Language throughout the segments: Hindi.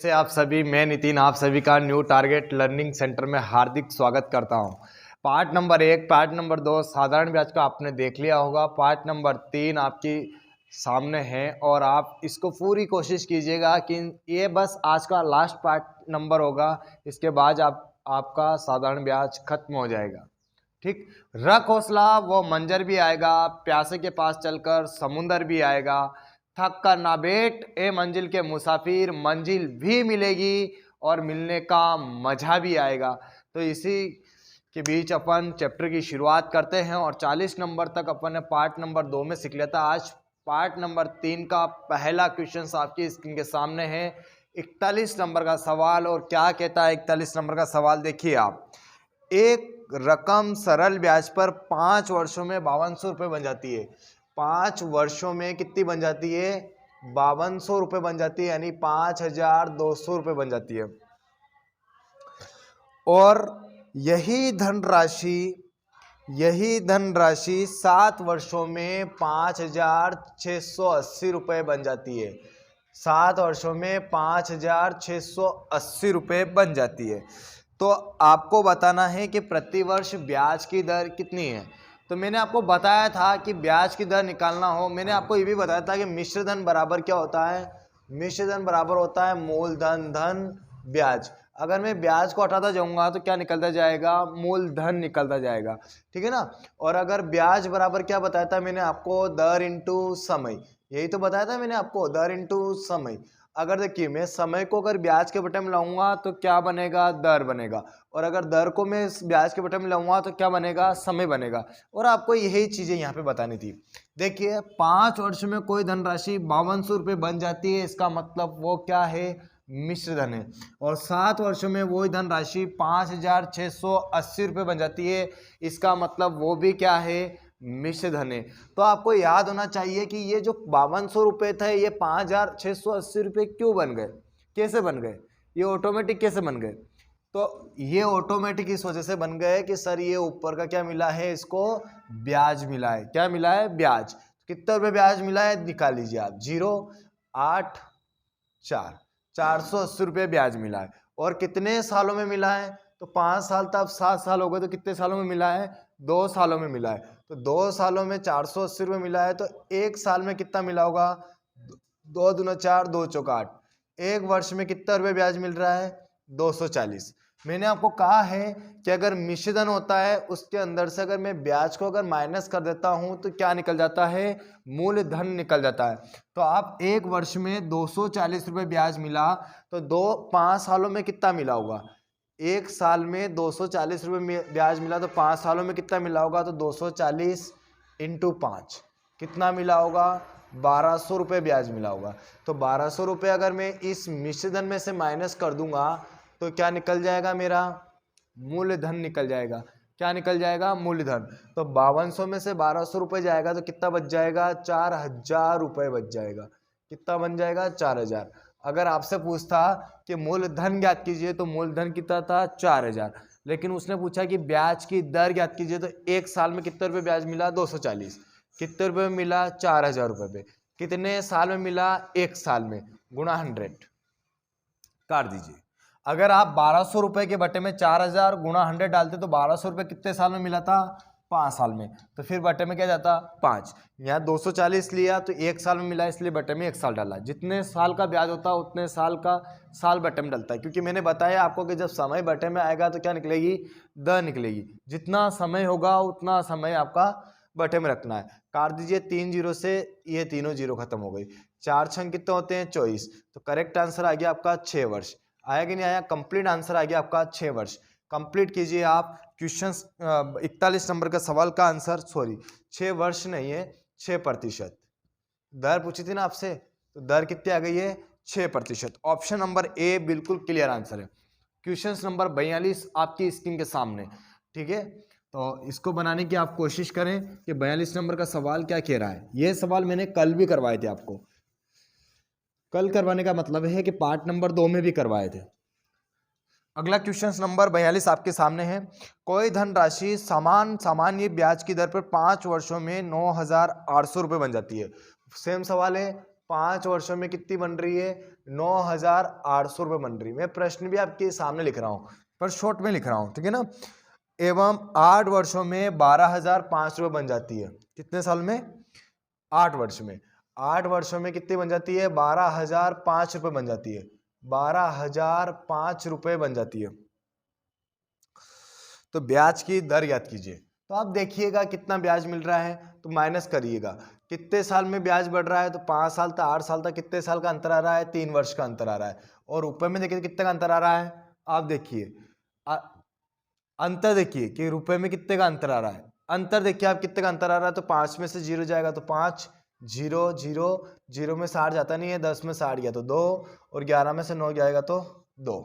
से आप सभी, मैं नितिन आप सभी का न्यू टारगेट लर्निंग सेंटर में हार्दिक स्वागत करता हूं। पार्ट नंबर 1, पार्ट नंबर 2 साधारण ब्याज का आपने देख लिया होगा। पार्ट नंबर 3 आपकी सामने है और आप इसको पूरी कोशिश कीजिएगा कि ये बस आज का लास्ट पार्ट नंबर होगा। इसके बाद आपका साधारण ब्याज खत्म हो जाएगा। ठीक, रख हौसला वो मंजर भी आएगा, प्यासे के पास चलकर समुंदर भी आएगा। थक कर ना बैठ ए मंजिल के मुसाफिर, मंजिल भी मिलेगी और मिलने का मजा भी आएगा। तो इसी के बीच अपन चैप्टर की शुरुआत करते हैं और 40 नंबर तक अपन ने पार्ट नंबर 2 में सीख लिया था। आज पार्ट नंबर 3 का पहला क्वेश्चन आपकी स्क्रीन के सामने है। 41 नंबर का सवाल, और क्या कहता है 41 नंबर का सवाल, देखिए आप। एक रकम सरल ब्याज पर 5 वर्षों में 5200 रुपये बन जाती है। 5 वर्षों में कितनी बन जाती है? 5200 रुपये बन जाती है, यानी 5200 रुपये बन जाती है। और यही धनराशि 7 वर्षों में 5680 रुपये बन जाती है। 7 वर्षों में 5680 रुपये बन जाती है। तो आपको बताना है कि प्रतिवर्ष ब्याज की दर कितनी है। तो मैंने आपको बताया था कि ब्याज की दर निकालना हो, मैंने आपको ये भी बताया था कि मिश्र धन बराबर क्या होता है। मिश्र धन बराबर होता है मूलधन धन ब्याज। अगर मैं ब्याज को हटाता जाऊंगा तो क्या निकलता जाएगा? मूलधन निकलता जाएगा। ठीक है ना। और अगर ब्याज बराबर क्या बताया था मैंने आपको? दर इंटू समय। यही तो बताया था मैंने आपको, दर इंटू समय। अगर देखिए मैं समय को अगर ब्याज के बटे में लाऊंगा तो क्या बनेगा? दर बनेगा। और अगर दर को मैं ब्याज के बटे में लाऊंगा तो क्या बनेगा? समय बनेगा। और आपको यही चीजें यहाँ पे बतानी थी। देखिए 5 वर्ष में कोई धनराशि 5200 रुपये बन जाती है, इसका मतलब वो क्या है? मिश्र धन है। और 7 वर्षों में वही धनराशि 5680 रुपये बन जाती है, इसका मतलब वो भी क्या है? मिश्र धन है। तो आपको याद होना चाहिए कि ये जो 5200 रुपये थे ये 5680 रुपये क्यों बन गए, कैसे बन गए, ये ऑटोमेटिक कैसे बन गए? तो ये ऑटोमेटिक इस वजह से बन गए कि सर ये ऊपर का क्या मिला है, इसको ब्याज मिला है। क्या मिला है? ब्याज। कितने रुपये ब्याज मिला है निकाल लीजिए आप। 084 480 रुपये ब्याज मिला है। और कितने सालों में मिला है? तो 5 साल था, अब 7 साल हो गए, तो कितने सालों में मिला है? 2 सालों में मिला है। तो 2 सालों में 480 रुपये मिला है, तो एक साल में कितना मिला होगा? 2 दूना 4, 2 चौका 8। एक वर्ष में कितना रुपये ब्याज मिल रहा है? 240। मैंने आपको कहा है कि अगर मिश्रधन होता है उसके अंदर से अगर मैं ब्याज को अगर माइनस कर देता हूं तो क्या निकल जाता है? मूलधन निकल जाता है। तो आप एक वर्ष में 240 रुपये ब्याज मिला, तो 5 सालों में कितना मिला होगा? एक साल में 240 रुपये ब्याज मिला, तो 5 सालों में कितना मिला होगा? तो 240 इंटू 5 कितना मिला होगा? 1200 रुपये ब्याज मिला होगा। तो 1200 रुपये अगर मैं इस मिश्रधन में से माइनस कर दूंगा तो क्या निकल जाएगा? मेरा मूलधन निकल जाएगा। क्या निकल जाएगा? मूलधन। तो 5200 में से 1200 रुपये जाएगा तो कितना बच जाएगा? 4000 रुपये बच जाएगा। कितना बन जाएगा? 4000। अगर आपसे पूछता कि मूलधन ज्ञात कीजिए तो मूलधन कितना था? 4000। लेकिन उसने पूछा कि ब्याज की दर ज्ञात कीजिए, तो एक साल में कितने रुपये ब्याज मिला? 240। कितने रुपये में मिला? 4000 रुपये पे। कितने साल में मिला? एक साल में, गुणा 100 काट दीजिए। अगर आप 1200 रुपये के बटे में 4000 गुणा 100 डालते तो 1200 रुपये कितने साल में मिला था? 5 साल में। तो फिर बटे में क्या जाता? 5। यहाँ 240 लिया तो एक साल में मिला, इसलिए बटे में 1 साल डाला। जितने साल का ब्याज होता है उतने साल का साल बटे में डलता है, क्योंकि मैंने बताया आपको कि जब समय बटे में आएगा तो क्या निकलेगी? दर निकलेगी। जितना समय होगा उतना समय आपका बटे में रखना है। काट दीजिए 3 जीरो से, ये तीनों जीरो खत्म हो गई। 4 छंग कितने होते हैं? 24। तो करेक्ट आंसर आ गया आपका 6 वर्ष। आया कि नहीं आया? कंप्लीट आंसर आ गया आपका 6 वर्ष। कंप्लीट कीजिए आप क्वेश्चन 41 नंबर का सवाल का आंसर। सॉरी 6 वर्ष नहीं है, 6%। दर पूछी थी ना आपसे, तो दर कितनी आ गई है? 6%। ऑप्शन नंबर ए बिल्कुल क्लियर आंसर है। क्वेश्चन नंबर 42 आपकी स्क्रीन के सामने। ठीक है, तो इसको बनाने की आप कोशिश करें कि 42 नंबर का सवाल क्या कह रहा है। यह सवाल मैंने कल भी करवाए थे आपको। कल करवाने का मतलब है कि पार्ट नंबर 2 में भी करवाए थे। अगला क्वेश्चन नंबर 42 आपके सामने है। कोई धनराशि सामान्य ब्याज की दर पर 5 वर्षों में 9800 रुपये बन जाती है। सेम सवाल है, 5 वर्षों में कितनी बन रही है? 9,800 रुपये बन रही। मैं प्रश्न भी आपके सामने लिख रहा हूँ पर शॉर्ट में लिख रहा हूँ, ठीक है ना। एवं 8 वर्षों में 12,500 रुपये बन जाती है। कितने साल में? 8 वर्ष में। 8 वर्षों में कितनी बन जाती है? 12,005 रुपये बन जाती है। 12,005 रुपये बन जाती है। तो ब्याज की दर याद कीजिए। तो आप देखिएगा कितना ब्याज मिल रहा है तो माइनस करिएगा। कितने साल में ब्याज बढ़ रहा है? तो 5 साल तक, 8 साल तक कितने साल का अंतर आ रहा है? 3 वर्ष का अंतर आ रहा है। और रुपए में देखिए कितने का अंतर आ रहा है। आप देखिए अंतर देखिए कि रुपए में कितने का अंतर आ रहा है। अंतर देखिए आप कितने का अंतर आ रहा है। तो 5 में से 0 जाएगा तो 5, 0 0 0 में 60 जाता नहीं है, 10 में 60 गया तो 2, और 11 में से 9 जाएगा तो 2।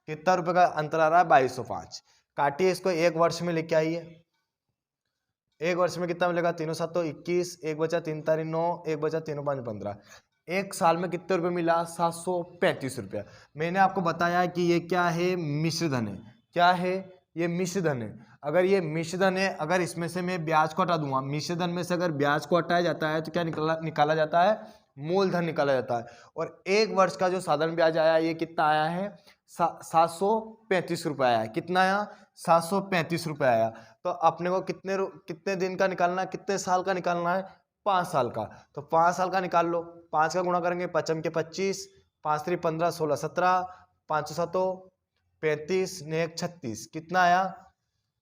कितना रुपए का अंतर आ रहा है? 2205। काटिए इसको, 1 वर्ष में लेके आइए। 1 वर्ष में कितना मिलेगा? 3 7 21, 1 बचा 3 तारी 9, 1 बचा 3 5 15। 1 साल में कितने रुपए मिला? 735 रुपया। मैंने आपको बताया कि ये क्या है? मिश्र धन है। क्या है? ये मिश्र धन है। अगर ये मिश्र धन है, अगर इसमें से मैं ब्याज को हटा दूंगा, मिश्र धन में से अगर ब्याज को हटाया जाता है तो क्या निकाला जाता है? मूलधन निकाला जाता है। और 1 वर्ष का जो साधारण ब्याज आया ये कितना आया है? 735 रुपये आया है। कितना आया? 735 रुपये आया। तो अपने को कितने दिन का निकालना है? कितने साल का निकालना है? 5 साल का। तो 5 साल का निकाल लो। 5 का गुणा करेंगे, 5 के 25, 5 3 15, 16 17, 5 7 35, 1 36। कितना आया?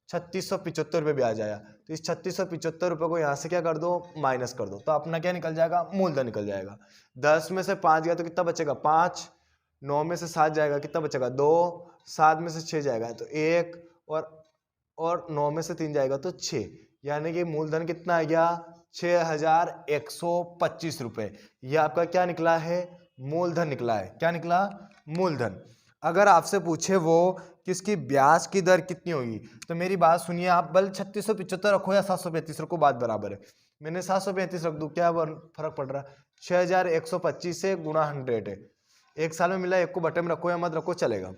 3675 रुपये ब्याज आया। तो इस 3675 रुपये को यहाँ से क्या कर दो? माइनस कर दो। तो अपना क्या निकल जाएगा? मूलधन निकल जाएगा। 10 में से 5 गया तो कितना बचेगा? 5। 9 में से 7 जाएगा, कितना बचेगा? 2। 7 में से 6 जाएगा तो 1, और 9 में से 3 जाएगा तो 6। यानी कि मूलधन कितना आ गया? 6,125 रुपये। यह आपका क्या निकला है? मूलधन निकला है। क्या निकला? मूलधन। अगर आपसे पूछे वो कि इसकी ब्याज की दर कितनी होगी, तो मेरी बात सुनिए आप, बल 3675 रखो या 735 रखो, बात बराबर है। मैंने 735 रख दूं, क्या फर्क पड़ रहा है? 6,125 से गुणा 100 है। 1 साल में मिला, 1 को बटे में रखो या मत रखो चलेगा।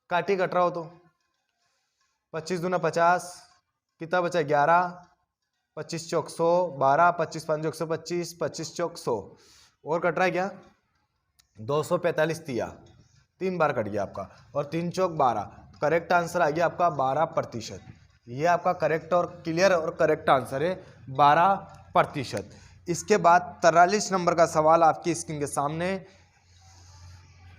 काटी कट रहा हो तो 25 दूना 50, कितना बचा? 11, 25 चौक 100, 12, 25 5 125, 25 चौक 100, और कट रहा है क्या? 245 दिया, 3 बार कट गया आपका, और 3 चौक 12। करेक्ट आंसर आ गया आपका 12%। ये आपका करेक्ट और क्लियर और करेक्ट आंसर है 12%। इसके बाद 43 नंबर का सवाल आपकी स्क्रीन के सामने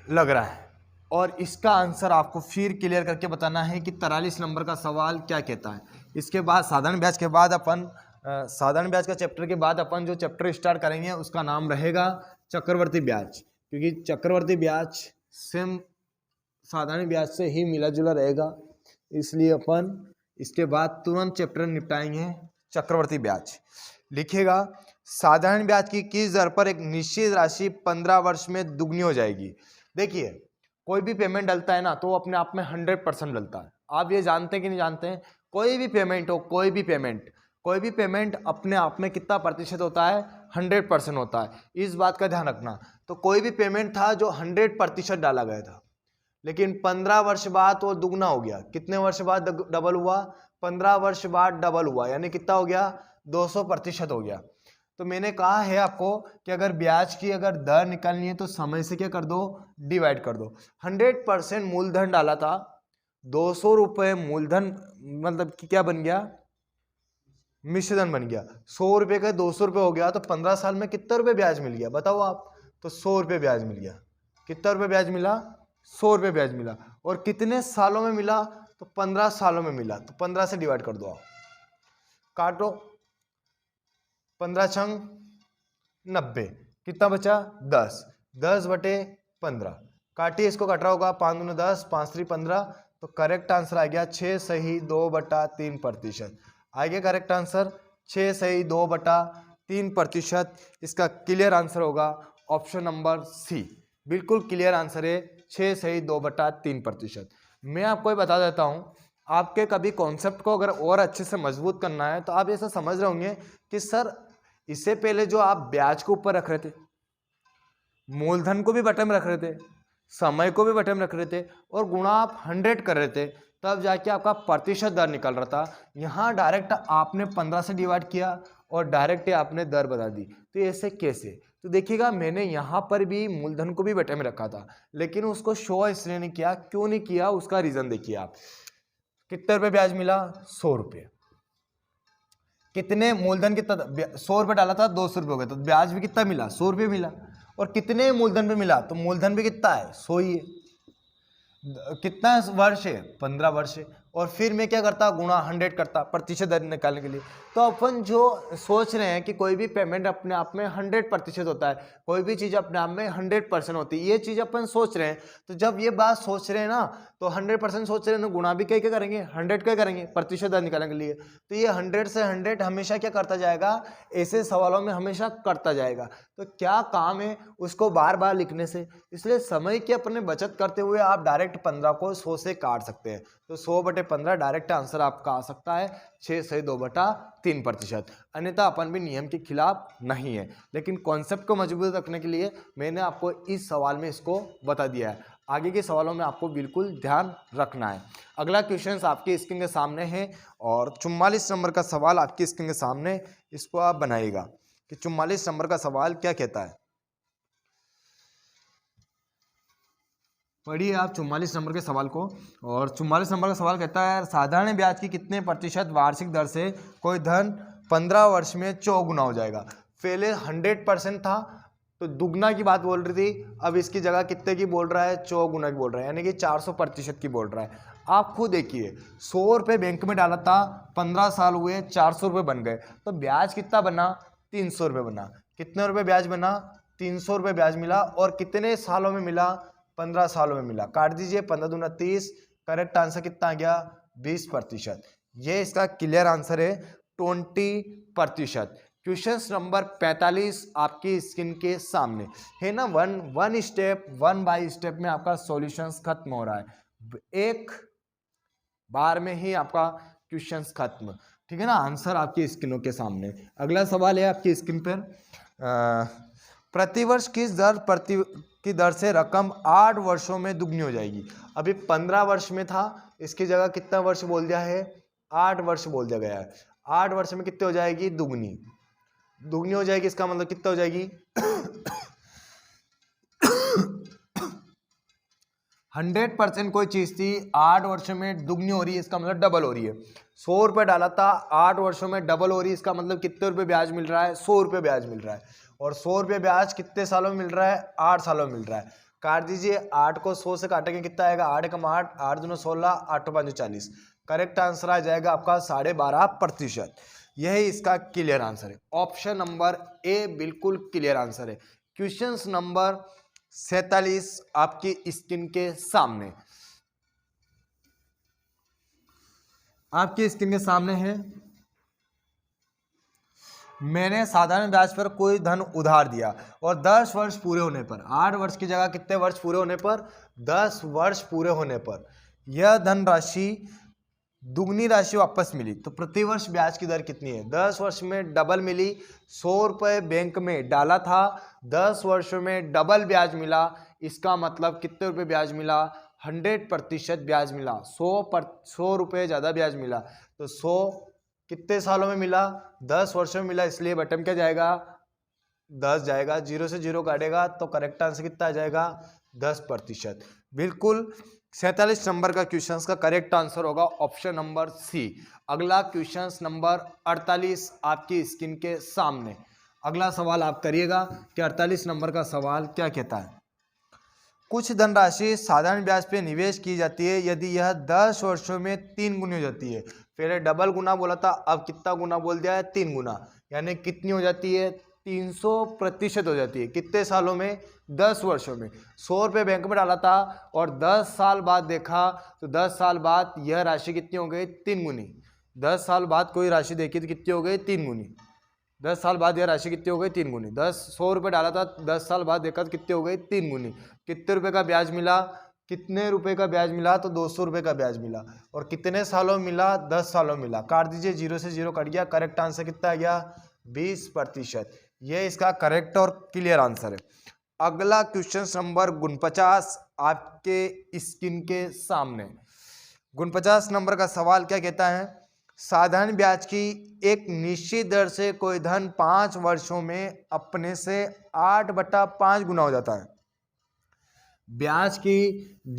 लग रहा है, और इसका आंसर आपको फिर क्लियर करके बताना है कि 43 नंबर का सवाल क्या कहता है। इसके बाद साधारण ब्याज के बाद अपन साधारण ब्याज का चैप्टर के बाद अपन जो चैप्टर स्टार्ट करेंगे उसका नाम रहेगा चक्रवर्ती ब्याज, क्योंकि चक्रवर्ती ब्याज सेम साधारण ब्याज से ही मिला जुला रहेगा, इसलिए अपन इसके बाद तुरंत चैप्टर निपटाएंगे चक्रवर्ती ब्याज। लिखेगा साधारण ब्याज की किस दर पर एक निश्चित राशि 15 वर्ष में दुगनी हो जाएगी। देखिए कोई भी पेमेंट डलता है ना तो वो अपने आप में 100% डलता है। आप ये जानते हैं कि नहीं जानते हैं? कोई भी पेमेंट हो, कोई भी पेमेंट अपने आप में कितना प्रतिशत होता है? 100% होता है। इस बात का ध्यान रखना। तो कोई भी पेमेंट था जो 100% डाला गया था, लेकिन 15 वर्ष बाद वो दुगना हो गया। कितने वर्ष बाद डबल हुआ? 15 वर्ष बाद डबल हुआ, यानी कितना हो गया? 200% हो गया। तो मैंने कहा है आपको कि अगर ब्याज की अगर दर निकालनी है तो समय से क्या कर दो? डिवाइड कर दो। 100% मूलधन डाला था, 200 रुपये मूलधन, मतलब कि क्या बन गया? मिश्रधन बन गया। 100 रुपये का 200 रुपये हो गया, तो 15 साल में कितना रुपये ब्याज मिल गया बताओ आप? तो 100 रुपये ब्याज मिल गया। कितना रुपये ब्याज मिला? 100 रुपये ब्याज मिला। और कितने सालों में मिला? तो 15 सालों में मिला। तो 15 से डिवाइड कर दो आप, काटो, 15 छंग 90, कितना बचा? 10, 10 बटे 15। काटिए इसको, कट रहा होगा, 5 दूनी 10, 5 3 15। तो करेक्ट आंसर आ गया 6 सही 2/3%। आ गया करेक्ट आंसर 6 सही 2/3%। इसका क्लियर आंसर होगा ऑप्शन नंबर सी। बिल्कुल क्लियर आंसर है 6 सही 2/3%। मैं आपको ये बता देता हूँ, आपके कभी कॉन्सेप्ट को अगर और अच्छे से मजबूत करना है तो आप ऐसा समझ रहे होंगे कि सर इससे पहले जो आप ब्याज को ऊपर रख रहे थे, मूलधन को भी बटन में रख रहे थे, समय को भी बटन में रख रहे थे, और गुणा आप 100 कर रहे थे, तब जाके आपका प्रतिशत दर निकल रहा था। यहाँ डायरेक्ट आपने 15 से डिवाइड किया और डायरेक्ट आपने दर बता दी। तो ऐसे कैसे? तो देखिएगा मैंने यहाँ पर भी मूलधन को भी बटे में रखा था, लेकिन उसको शो इसलिए नहीं किया। क्यों नहीं किया, उसका रीजन देखिए आप। कितने रुपए ब्याज मिला, 100 रुपये। कितने मूलधन कितना, 100 रुपये डाला था, 200 रुपये हो गए, तो ब्याज भी कितना मिला, 100 रुपये मिला। और कितने मूलधन पे मिला, तो मूलधन भी कितना है, 100 ही है। कितना वर्ष है, 15 वर्ष है। और फिर मैं क्या करता, गुणा 100 करता प्रतिशत दर निकालने के लिए। तो अपन जो सोच रहे हैं कि कोई भी पेमेंट अपने आप में 100% होता है, कोई भी चीज़ अपने आप में 100% होती है, ये चीज़ अपन सोच रहे हैं। तो जब ये बात सोच रहे हैं ना, तो 100% सोच रहे हैं, तो गुणा भी क्या करेंगे, 100 क्या करेंगे, प्रतिशत दर निकालने के लिए। तो ये 100 से 100 हमेशा क्या करता जाएगा, ऐसे सवालों में हमेशा करता जाएगा। तो क्या काम है उसको बार बार लिखने से, इसलिए समय की अपने बचत करते हुए आप डायरेक्ट 15 को 100 से काट सकते हैं। तो 100/15 डायरेक्ट आंसर आपका आ सकता है 6/2/3%। अन्यथा अपन भी नियम के खिलाफ नहीं है, लेकिन कॉन्सेप्ट को मजबूत रखने के लिए मैंने आपको इस सवाल में इसको बता दिया है। आगे के सवालों में आपको बिल्कुल ध्यान रखना है। अगला क्वेश्चन आपकी स्क्रीन के सामने है और 44 नंबर का सवाल आपकी स्क्रीन के सामने, इसको आप बनाइएगा कि 44 नंबर का सवाल क्या कहता है। पढ़िए आप 44 नंबर के सवाल को। और 44 नंबर का सवाल कहता है, साधारण ब्याज की कितने प्रतिशत वार्षिक दर से कोई धन 15 वर्ष में 4 गुना हो जाएगा। पहले 100% था तो दुगना की बात बोल रही थी, अब इसकी जगह कितने की बोल रहा है, 4 गुना की बोल रहा है, यानी कि 400% की बोल रहा है। आप खुद देखिए, 100 रुपये बैंक में डाला था, 15 साल हुए, 400 रुपये बन गए, तो ब्याज कितना बना, 300 रुपये बना। कितने रुपये ब्याज बना, 300 रुपये ब्याज मिला। और कितने सालों में मिला, 15 सालों में मिला। काट दीजिए, 15 दूना 30, करेक्ट आंसर कितना आ गया, 20%। ये इसका क्लियर आंसर है, 20%। क्वेश्चन नंबर 45 आपकी स्क्रीन के सामने है ना। वन स्टेप, 1 बाय स्टेप में आपका सॉल्यूशंस खत्म हो रहा है, एक बार में ही आपका क्वेश्चंस खत्म, ठीक है ना। आंसर आपकी स्क्रीनों के सामने। अगला सवाल है आपकी स्क्रीन पर, प्रतिवर्ष किस दर से रकम 8 वर्षों में दुगनी हो जाएगी। अभी 15 वर्ष में था, इसकी जगह कितना वर्ष बोल दिया है, 8 वर्ष बोल दिया गया है। 8 वर्ष में कितने हो जाएगी, दुगनी हो जाएगी। इसका मतलब कितना हो जाएगी 100% कोई चीज थी, 8 वर्षों में दुगनी हो रही है, इसका मतलब डबल हो रही है। 100 रुपये डाला था, 8 वर्षों में डबल हो रही है, इसका मतलब कितने रुपए ब्याज मिल रहा है, 100 रुपये ब्याज मिल रहा है। और 100 रुपये ब्याज कितने सालों में मिल रहा है, 8 सालों में मिल रहा है। काट दीजिए, 8 को 100 से काटेंगे कितना आएगा, 8 एकम 8, 8 दूना 16, 8 5 40। करेक्ट आंसर आ जाएगा आपका 12.5%। यही इसका क्लियर आंसर है। ऑप्शन नंबर ए बिल्कुल क्लियर आंसर है। क्वेश्चन नंबर 47 आपकी स्क्रीन के सामने, आपकी स्क्रीन के सामने है। मैंने साधारण ब्याज पर कोई धन उधार दिया और 10 वर्ष पूरे होने पर, 8 वर्ष की जगह कितने वर्ष पूरे होने पर, 10 वर्ष पूरे होने पर यह धनराशि दुगनी राशि वापस मिली, तो प्रतिवर्ष ब्याज की दर कितनी है। 10 वर्ष में डबल मिली, 100 रुपये बैंक में डाला था, 10 वर्षों में डबल ब्याज मिला, इसका मतलब कितने रुपए ब्याज मिला, 100% ब्याज मिला। 100 रुपये ज़्यादा ब्याज मिला, तो 100 कितने सालों में मिला, 10 वर्षों में मिला, इसलिए बटन क्या जाएगा, 10 जाएगा। 0 से 0 काटेगा तो करेक्ट आंसर कितना आ जाएगा, 10%। बिल्कुल 47 नंबर का क्वेश्चन का करेक्ट आंसर होगा ऑप्शन नंबर सी। अगला क्वेश्चन नंबर 48 आपकी स्क्रीन के सामने। अगला सवाल आप करिएगा कि 48 नंबर का सवाल क्या कहता है। कुछ धनराशि साधारण ब्याज पे निवेश की जाती है यदि यह 10 वर्षों में 3 गुनी हो जाती है। पहले डबल गुना बोला था, अब कितना गुना बोल दिया है, 3 गुना, यानी कितनी हो जाती है, 300% हो जाती है। कितने सालों में, 10 वर्षों में। 100 रुपये बैंक में डाला था और 10 साल बाद देखा तो 10 साल बाद यह राशि कितनी हो गई, 3 गुनी। 10 साल बाद कोई राशि देखी तो कितनी हो गई, 3 गुनी। 10 साल बाद यह राशि कितनी हो गई, 3 गुनी। 100 रुपये डाला था, 10 साल बाद देखा तो कितनी हो गई, 3 गुनी। कितने रुपए का ब्याज मिला, कितने रुपए का ब्याज मिला, तो 200 रुपये का ब्याज मिला। और कितने सालों में मिला, 10 सालों में मिला। काट दीजिए, 0 से 0 कट गया, करेक्ट आंसर कितना आ गया, 20%। ये इसका करेक्ट और क्लियर आंसर है। अगला क्वेश्चन नंबर 49 आपके स्क्रीन के सामने। 49 नंबर का सवाल क्या कहता है, साधारण ब्याज की एक निश्चित दर से कोई धन 5 वर्षों में अपने से 8/5 गुना हो जाता है। ब्याज की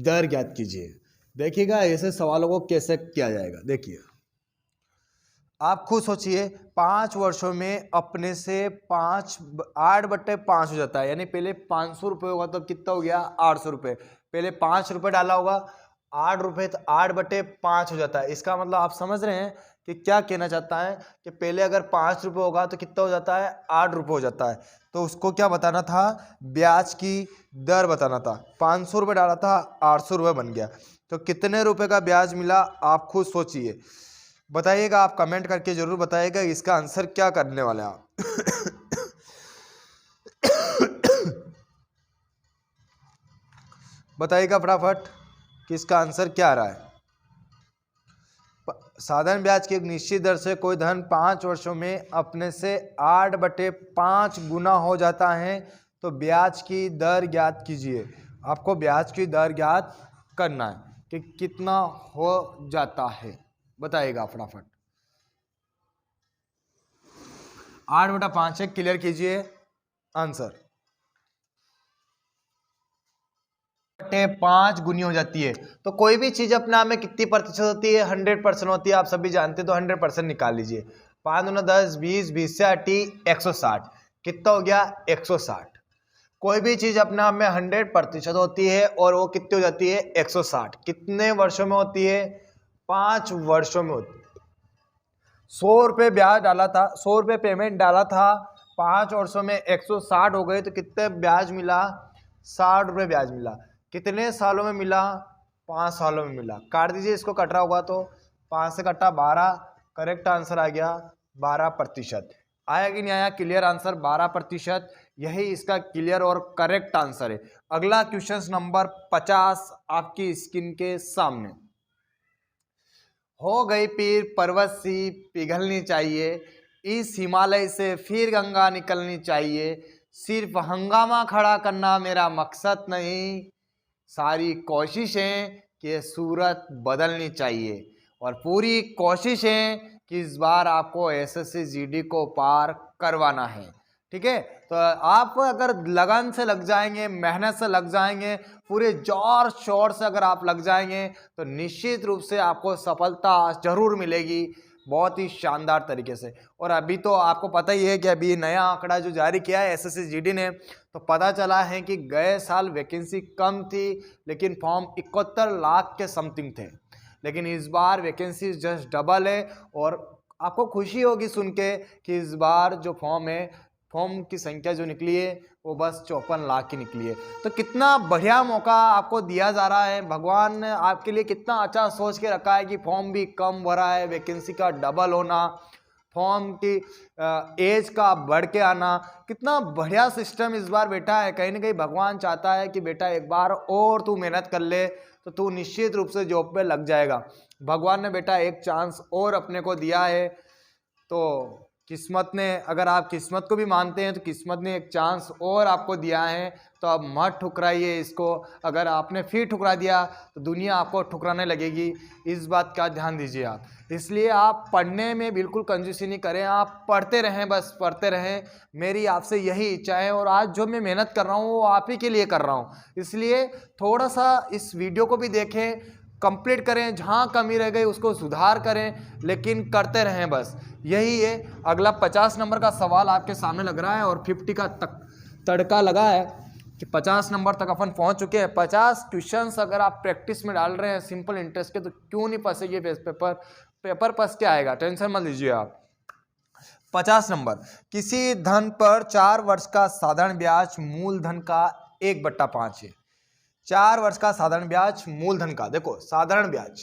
दर ज्ञात कीजिए। देखिएगा ऐसे सवालों को कैसे किया जाएगा। देखिए आप खुद सोचिए, 5 वर्षों में अपने से 8/5 हो जाता है, यानी पहले 500 रुपये होगा तो कितना हो गया 800 रुपये। पहले 5 रुपये डाला होगा 8 रुपये, तो 8/5 हो जाता है। इसका मतलब आप समझ रहे हैं कि क्या कहना चाहता है कि पहले अगर 5 रुपये होगा तो कितना हो जाता है 8 रुपये हो जाता है। तो उसको क्या बताना था, ब्याज की दर बताना था। 500 रुपये डाला था 800 रुपये बन गया, तो कितने रुपए का ब्याज मिला आप खुद सोचिए, बताइएगा। आप कमेंट करके जरूर बताइएगा इसका आंसर क्या करने वाले हैं आप। बताइएगा फटाफट कि इसका आंसर क्या आ रहा है। साधारण ब्याज की एक निश्चित दर से कोई धन 5 वर्षों में अपने से 8/5 गुना हो जाता है, तो ब्याज की दर ज्ञात कीजिए। आपको ब्याज की दर ज्ञात करना है कि कितना हो जाता है, बताइएगा फटाफट। 8/5 है, क्लियर कीजिए आंसर। 5 गुनी हो जाती है, तो कोई भी चीज अपने आप में कितनी प्रतिशत होती है, 100% होती है। आप सभी जानते हैं, तो 100% निकाल लीजिए। 5 दूना 10, 20, 20 से 80, 160। कितना हो गया 160। कोई भी चीज अपने आप में 100% होती है और वो कितनी हो जाती है 160। कितने वर्षों में होती है, 5 वर्षों में होती है। 100 रुपये ब्याज डाला था, 100 रुपये पेमेंट डाला था, 5 वर्षों में 160 हो गए, तो कितने ब्याज मिला, 60 रुपये ब्याज मिला। कितने सालों में मिला, 5 सालों में मिला। काट दीजिए, इसको कट रहा होगा तो 5 से कटा 12, करेक्ट आंसर आ गया 12%। आया कि नहीं आया क्लियर आंसर 12%। यही इसका क्लियर और करेक्ट आंसर है। अगला क्वेश्चन नंबर 50 आपकी स्क्रीन के सामने। हो गई पीर पर्वत सी पिघलनी चाहिए, इस हिमालय से फिर गंगा निकलनी चाहिए। सिर्फ हंगामा खड़ा करना मेरा मकसद नहीं, सारी कोशिशें कि सूरत बदलनी चाहिए। और पूरी कोशिशें कि इस बार आपको एसएससी जीडी को पार करवाना है। ठीक है, तो आप अगर लगन से लग जाएंगे, मेहनत से लग जाएंगे, पूरे जोर शोर से अगर आप लग जाएंगे, तो निश्चित रूप से आपको सफलता जरूर मिलेगी, बहुत ही शानदार तरीके से। और अभी तो आपको पता ही है कि अभी नया आंकड़ा जो जारी किया है एसएससी जीडी ने, तो पता चला है कि गए साल वैकेंसी कम थी, लेकिन फॉर्म 71 लाख के समथिंग थे, लेकिन इस बार वैकेंसी जस्ट डबल है। और आपको खुशी होगी सुन के कि इस बार जो फॉर्म है, फॉर्म की संख्या जो निकली है वो बस 54 लाख की निकली है। तो कितना बढ़िया मौका आपको दिया जा रहा है, भगवान ने आपके लिए कितना अच्छा सोच के रखा है कि फॉर्म भी कम भरा है, वैकेंसी का डबल होना, फॉर्म की एज का बढ़ के आना, कितना बढ़िया सिस्टम इस बार बेटा है। कहीं ना कहीं भगवान चाहता है कि बेटा एक बार और तू मेहनत कर ले तो तू निश्चित रूप से जॉब पे लग जाएगा। भगवान ने बेटा एक चांस और अपने को दिया है, तो किस्मत ने, अगर आप किस्मत को भी मानते हैं तो किस्मत ने एक चांस और आपको दिया है, तो अब मत ठुकराइए इसको। अगर आपने फिर ठुकरा दिया तो दुनिया आपको ठुकराने लगेगी, इस बात का ध्यान दीजिए आप। इसलिए आप पढ़ने में बिल्कुल कंजूसी नहीं करें, आप पढ़ते रहें, बस पढ़ते रहें। मेरी आपसे यही इच्छा है, और आज जो मैं मेहनत कर रहा हूँ वो आप ही के लिए कर रहा हूँ। इसलिए थोड़ा सा इस वीडियो को भी देखें, कंप्लीट करें, जहाँ कमी रह गई उसको सुधार करें, लेकिन करते रहें, बस यही है। अगला 50 नंबर का सवाल आपके सामने लग रहा है, और 50 का तड़का लगा है कि 50 नंबर तक अपन पहुंच चुके हैं। 50 क्वेश्चंस अगर आप प्रैक्टिस में डाल रहे हैं सिंपल इंटरेस्ट के, तो क्यों नहीं फंसेंगे पेपर पस के आएगा, टेंशन मत लीजिए आप। 50 नंबर, किसी धन पर 4 वर्ष का साधारण ब्याज मूलधन का 1/5 है। 4 वर्ष का साधारण ब्याज मूलधन का, देखो साधारण ब्याज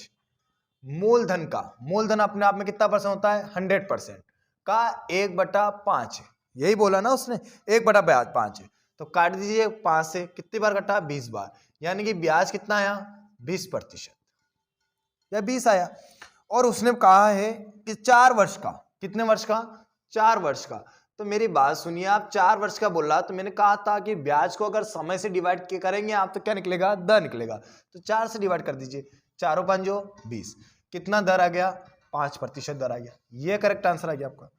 मूलधन का, मूलधन अपने आप में कितना परसेंट होता है 100% का 1/5 है। यही बोला ना उसने, 1/5 है। तो काट दीजिए 5 से, कितनी बार कटा 20 बार, यानी कि ब्याज कितना आया 20% या 20 आया। और उसने कहा है कि 4 वर्ष का, कितने वर्ष का 4 वर्ष का। तो मेरी बात सुनिए, आप 4 वर्ष का बोल रहा, तो मैंने कहा था कि ब्याज को अगर समय से डिवाइड करेंगे आप तो क्या निकलेगा, दर निकलेगा। तो 4 से डिवाइड कर दीजिए, 4 5 20, कितना दर आ गया 5% दर आ गया, ये करेक्ट आंसर आ गया आपका।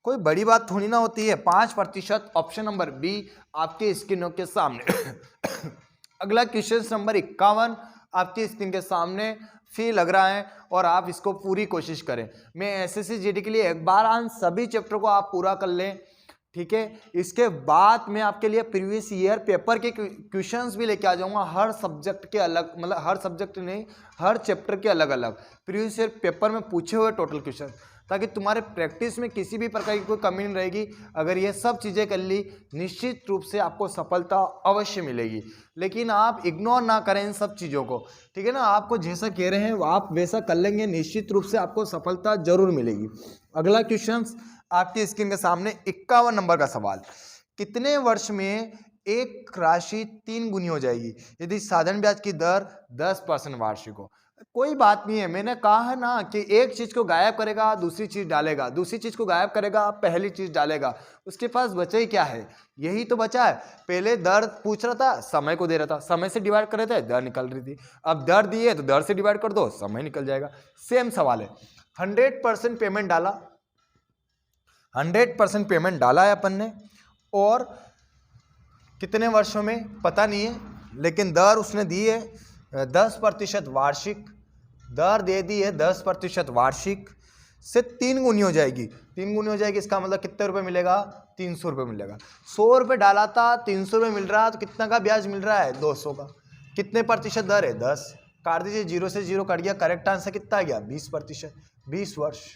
कोई बड़ी बात थोड़ी ना होती है, 5%, ऑप्शन नंबर बी आपके स्क्रीनों के सामने। अगला क्वेश्चन नंबर 51 आपकी स्क्रीन के सामने फी लग रहा है और आप इसको पूरी कोशिश करें। मैं एसएससी जीडी के लिए एक बार सभी चैप्टर को आप पूरा कर लें, ठीक है। इसके बाद मैं आपके लिए प्रीवियस ईयर पेपर के क्वेश्चंस भी लेके आ जाऊंगा, हर सब्जेक्ट के अलग, मतलब हर सब्जेक्ट नहीं, हर चैप्टर के अलग अलग प्रीवियस ईयर पेपर में पूछे हुए टोटल क्वेश्चन, ताकि तुम्हारे प्रैक्टिस में किसी भी प्रकार की कोई कमी नहीं रहेगी। अगर ये सब चीज़ें कर ली, निश्चित रूप से आपको सफलता अवश्य मिलेगी। लेकिन आप इग्नोर ना करें इन सब चीज़ों को, ठीक है ना। आपको जैसा कह रहे हैं आप वैसा कर लेंगे, निश्चित रूप से आपको सफलता जरूर मिलेगी। अगला क्वेश्चन आपकी स्क्रीन के सामने 51 नंबर का सवाल, कितने वर्ष में एक राशि 3 गुनी हो जाएगी यदि साधारण ब्याज की दर 10% वार्षिक हो। कोई बात नहीं है, मैंने कहा है ना कि एक चीज को गायब करेगा दूसरी चीज डालेगा, दूसरी चीज को गायब करेगा पहली चीज डालेगा, उसके पास बचा ही क्या है, यही तो बचा है। पहले दर पूछ रहा था, समय को दे रहा था, समय से डिवाइड कर रहे थे, दर निकल रही थी। अब दर दी है तो दर से डिवाइड कर दो, समय निकल जाएगा। सेम सवाल है, 100% पेमेंट डाला, 100% पेमेंट डाला है अपन ने, और कितने वर्षों में पता नहीं है, लेकिन दर उसने दी है 10% वार्षिक, दर दे दी है 10% वार्षिक से 3 गुनी हो जाएगी। 3 गुनी हो जाएगी, इसका मतलब कितने रुपए मिलेगा, 300 रुपये मिलेगा। 100 रुपये डाला था, 300 रुपये मिल रहा है, तो कितना का ब्याज मिल रहा है, 200 का। कितने प्रतिशत दर है, 10, काट दीजिए, 0 से 0 कट गया, करेक्ट आंसर कितना आ गया, 20%। 20 वर्ष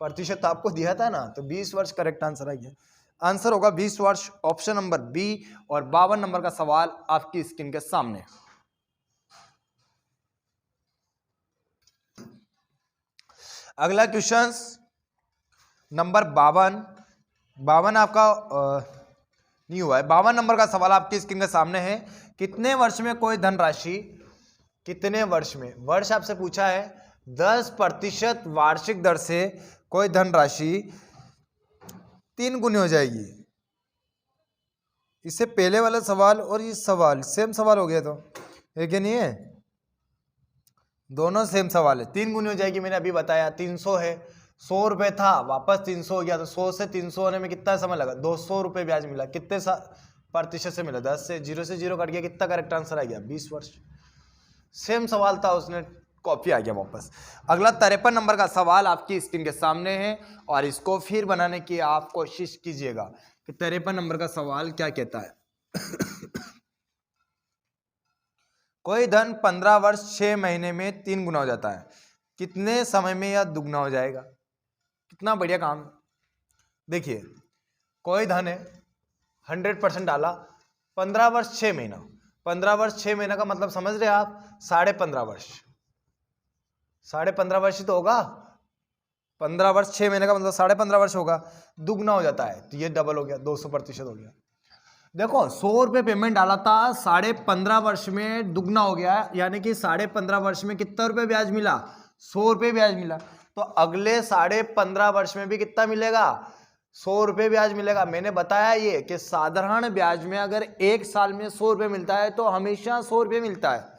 प्रतिशत तो आपको दिया था ना, तो 20 वर्ष करेक्ट आंसर आ गया। आंसर होगा 20 वर्ष, ऑप्शन नंबर बी। और 52 नंबर का सवाल आपकी स्क्रीन के सामने। अगला क्वेश्चन नंबर 52 आपका नहीं हुआ है। 52 नंबर का सवाल आपकी स्क्रीन के सामने है, कितने वर्ष में कोई धनराशि, कितने वर्ष में, वर्ष आपसे पूछा है, 10% वार्षिक दर से कोई धनराशि 3 गुनी हो जाएगी। इससे पहले वाला सवाल और ये सवाल सेम सवाल हो गया, तो है क्या नहीं है, दोनों सेम सवाल है। 3 गुनी हो जाएगी, मैंने अभी बताया, 300 है, 100 रुपये था, वापस 300 हो गया, तो 100 से 300 होने में कितना समय लगा, 200 रुपये ब्याज मिला। कितने प्रतिशत से मिला, 10 से, 0 से 0 कट गया, कितना करेक्ट आंसर आ गया, 20 वर्ष। सेम सवाल था, उसने कॉपी आ गया वापस। अगला 53 नंबर का सवाल आपकी स्क्रीन के सामने है, और इसको फिर बनाने की आप कोशिश कीजिएगा कि 53 नंबर का सवाल क्या कहता है। कोई धन 15 वर्ष 6 महीने में 3 गुना हो जाता है, कितने समय में यह दुगना हो जाएगा। कितना बढ़िया काम। देखिए, कोई धन है, 100% डाला, 15 वर्ष 6 महीना, 15 वर्ष 6 महीना का मतलब समझ रहे आप, 15.5 वर्ष, 15.5 वर्ष ही तो होगा। 15 वर्ष 6 महीने का मतलब 15.5 वर्ष होगा, दुगना हो जाता है, तो ये डबल हो गया, 200% हो गया। देखो, 100 रुपये पेमेंट डाला था, 15.5 वर्ष में दुगना हो गया, यानी कि 15.5 वर्ष में कितना रुपये ब्याज मिला, 100 रुपये ब्याज मिला। तो अगले 15.5 वर्ष में भी कितना मिलेगा, 100 रुपये ब्याज मिलेगा। मैंने बताया ये कि साधारण ब्याज में अगर एक साल में 100 रुपये मिलता है तो हमेशा 100 रुपये मिलता है।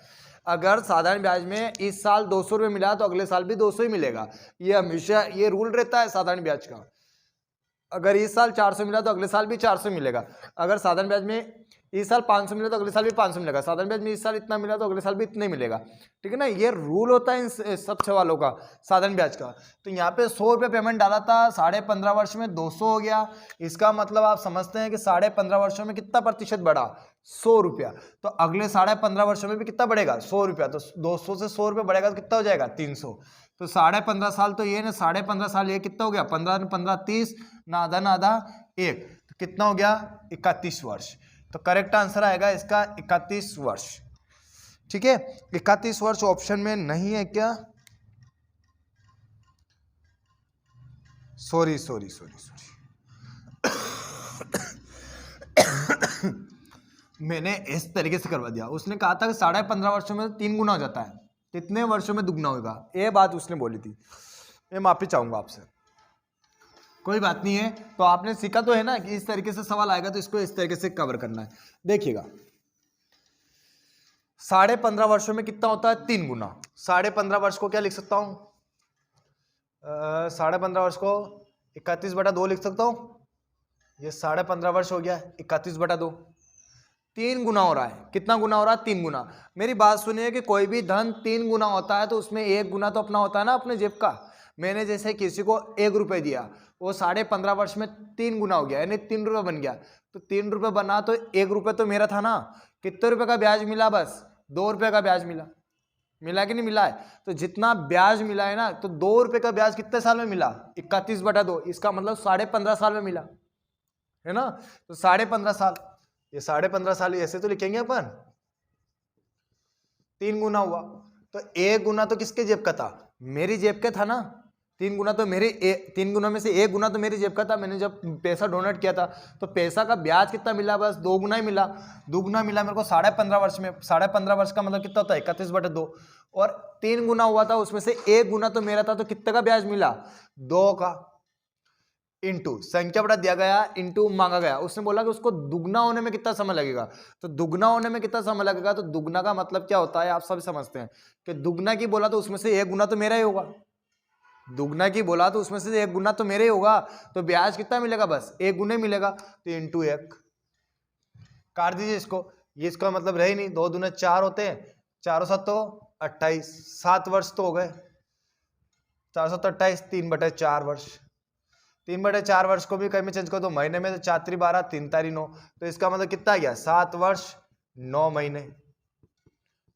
अगर साधारण ब्याज में इस साल 200 रुपये मिला तो अगले साल भी 200 ही मिलेगा, ये हमेशा ये रूल रहता है साधारण ब्याज का। अगर इस साल 400 मिला तो अगले साल भी 400 मिलेगा। अगर साधारण ब्याज में इस साल 500 मिला तो अगले साल भी 500 मिलेगा। साधारण ब्याज में इस साल इतना मिला तो अगले साल भी इतना ही मिलेगा, ठीक है ना। ये रूल होता है इन सब सवालों का, साधारण ब्याज का। तो यहाँ पे 100 रुपये पेमेंट डाला था, 15.5 वर्ष में 200 हो गया। इसका मतलब आप समझते हैं कि 15.5 वर्षों में कितना प्रतिशत बढ़ा, 100 रुपया। तो अगले 15.5 वर्षों में भी कितना बढ़ेगा, 100 रुपया। तो 200 से 100 रुपये बढ़ेगा तो कितना हो जाएगा, 300। तो 15.5 साल तो ये ना, 15.5 साल ये कितना हो गया, 15 15 30, ना आधा ना आधा 1, तो कितना हो गया, 31 वर्ष। तो करेक्ट आंसर आएगा इसका 31 वर्ष, ठीक है। 31 वर्ष ऑप्शन में नहीं है क्या, सॉरी मैंने इस तरीके से करवा दिया। उसने कहा था कि 15.5 वर्षों में 3 गुना हो जाता है, कितने वर्षों में दुगना होगा, ये बात उसने बोली थी। मैं माफी चाहूंगा आपसे, कोई बात नहीं है। तो आपने सीखा तो है ना कि इस तरीके से सवाल आएगा तो इसको इस तरीके से कवर करना है। देखिएगा, 15.5 वर्षों में कितना होता है, 3 गुना। 15.5 वर्ष को क्या लिख सकता हूं, 15.5 वर्ष को 31/2 लिख सकता हूँ। ये 15.5 वर्ष हो गया, 31/2, 3 गुना हो रहा है। कितना गुना हो रहा है? 3 गुना। मेरी बात सुनिए कि कोई भी धन 3 गुना होता है तो उसमें 1 गुना तो अपना होता है ना, अपने जेब का। मैंने जैसे किसी को 1 रुपये दिया, वो 15.5 वर्ष में 3 गुना हो गया, यानी 3 रुपये बन गया। तो 3 रुपये बना तो 1 रुपये तो मेरा था ना। कितने रुपए का ब्याज मिला? बस 2 रुपये का ब्याज मिला। मिला कि नहीं मिला है? तो जितना ब्याज मिला है ना, तो 2 रुपये का ब्याज कितने साल में मिला? 31/2। इसका मतलब 15.5 साल में मिला है ना। तो 15.5 साल, ये 15.5 साल ऐसे तो लिखेंगे अपन। 3 गुना हुआ तो 1 गुना तो किसके जेब का था? मेरी जेब का था ना। 3 गुना तो मेरे 3 गुना में से 1 गुना तो मेरी जेब का था। मैंने जब पैसा डोनेट किया था तो पैसा का ब्याज कितना मिला? बस 2 गुना ही मिला। 2 गुना मिला मेरे को 15.5 वर्ष में। 15.5 वर्ष का मतलब कितना होता है? 31/2। और 3 गुना हुआ था, उसमें से 1 गुना तो मेरा था, तो कितने का ब्याज मिला? 2 का। इंटू संख्या बड़ा दिया गया, इंटू मांगा गया। उसने बोला कि उसको दुगना होने में कितना समय लगेगा। तो दुगना होने में कितना समय लगेगा? तो दुगना का मतलब क्या होता है आप सब समझते हैं कि दुगना की बोला तो उसमें से 1 गुना तो मेरा ही होगा। दुगना की बोला तो उसमें से 1 गुना तो मेरे ही होगा। तो ब्याज कितना मिलेगा? बस 1 गुना मिलेगा। तो इंटू 1 काट दीजिए इसको। ये इसका मतलब रहे नहीं। 2 दूने 4 होते हैं, 4 7 तो 28, 7 वर्ष तो हो गए। 4 7 28, 3/4 वर्ष। 3/4 वर्ष को भी कहीं में चेंज कर दो महीने में, तो 4 12, 3 तारी 9। तो इसका मतलब कितना गया? 7 वर्ष 9 महीने।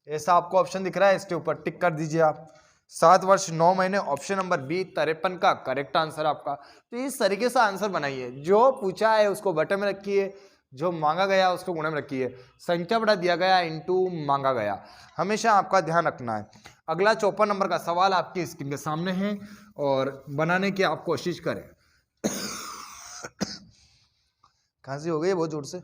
ऐसा आपको ऑप्शन दिख रहा है, इसके ऊपर टिक कर दीजिए आप। 7 वर्ष 9 महीने, ऑप्शन नंबर बी 53 का करेक्ट आंसर आपका। तो इस तरीके से आंसर बनाइए। जो पूछा है उसको बटन में रखिए, जो मांगा गया उसको गुणे में रखिए। संख्या बड़ा दिया गया इंटू मांगा गया, हमेशा आपका ध्यान रखना है। अगला 54 नंबर का सवाल आपकी स्क्रीन के सामने है और बनाने की आप कोशिश करें। खांसी हो गई है बहुत जोर से।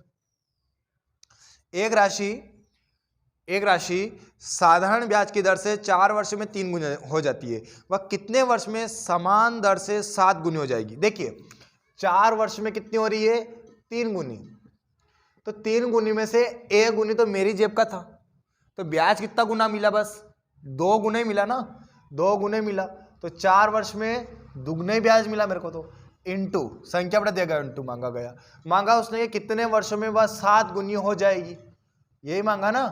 एक राशि साधारण ब्याज की दर से 4 वर्ष में 3 गुनी हो जाती है, वह कितने वर्ष में समान दर से 7 गुनी हो जाएगी? देखिए 4 वर्ष में कितनी हो रही है? 3 गुनी। तो 3 गुनी में से 1 गुनी तो मेरी जेब का था, तो ब्याज कितना गुना मिला? बस 2 गुने मिला ना, 2 गुने मिला। तो 4 वर्ष में दुगने ब्याज मिला मेरे को। तो इंटू संख्या बड़ा देगा, इंटू मांगा गया। मांगा उसने कि कितने वर्षों में वह 7 गुनी हो जाएगी, यही मांगा ना,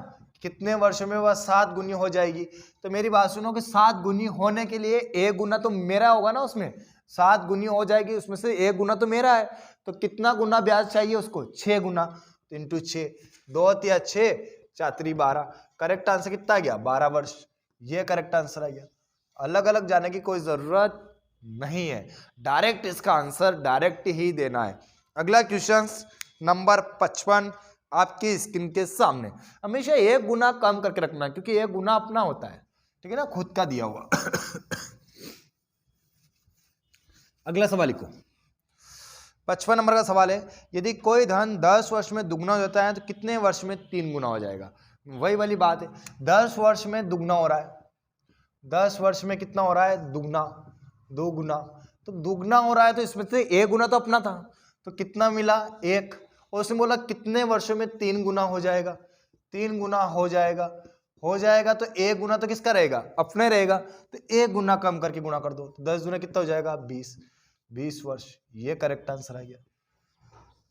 कितने वर्षों में वह 7 गुनी हो जाएगी। तो मेरी बात सुनो कि 7 गुनी होने के लिए 1 गुना तो मेरा होगा ना, उसमें 7 गुनी हो जाएगी, उसमें से 1 गुना तो मेरा है। तो कितना गुना ब्याज चाहिए उसको? 6 गुना। तो इंटू 6, 2 तिया 6, 4 12। करेक्ट आंसर कितना आ गया? 12 वर्ष। ये करेक्ट आंसर आ गया। अलग अलग जाने की कोई जरूरत नहीं है, डायरेक्ट इसका आंसर डायरेक्ट ही देना है। अगला क्वेश्चन नंबर 55 आपकी स्क्रीन के सामने। हमेशा 1 गुना कम करके रखना, क्योंकि 1 गुना अपना होता है, ठीक है ना, खुद का दिया हुआ। अगला सवाल लिखो। 55 नंबर का सवाल है, यदि कोई धन 10 वर्ष में दुगना हो जाता है तो कितने वर्ष में 3 गुना हो जाएगा? वही वाली बात है, 10 वर्ष में दुगना हो रहा है। 10 वर्ष में कितना हो रहा है? दुगना, 2 गुना। तो दुगना हो रहा है तो इसमें से 1 गुना तो अपना था, तो कितना मिला? 1। और उसने बोला कितने वर्षों में 3 गुना हो जाएगा? 3 गुना हो जाएगा। तो 1 गुना तो किसका रहेगा? अपने रहेगा। तो 1 गुना कम करके गुना कर दो, तो 10 गुना कितना हो जाएगा? 20 वर्ष। ये करेक्ट आंसर आ गया।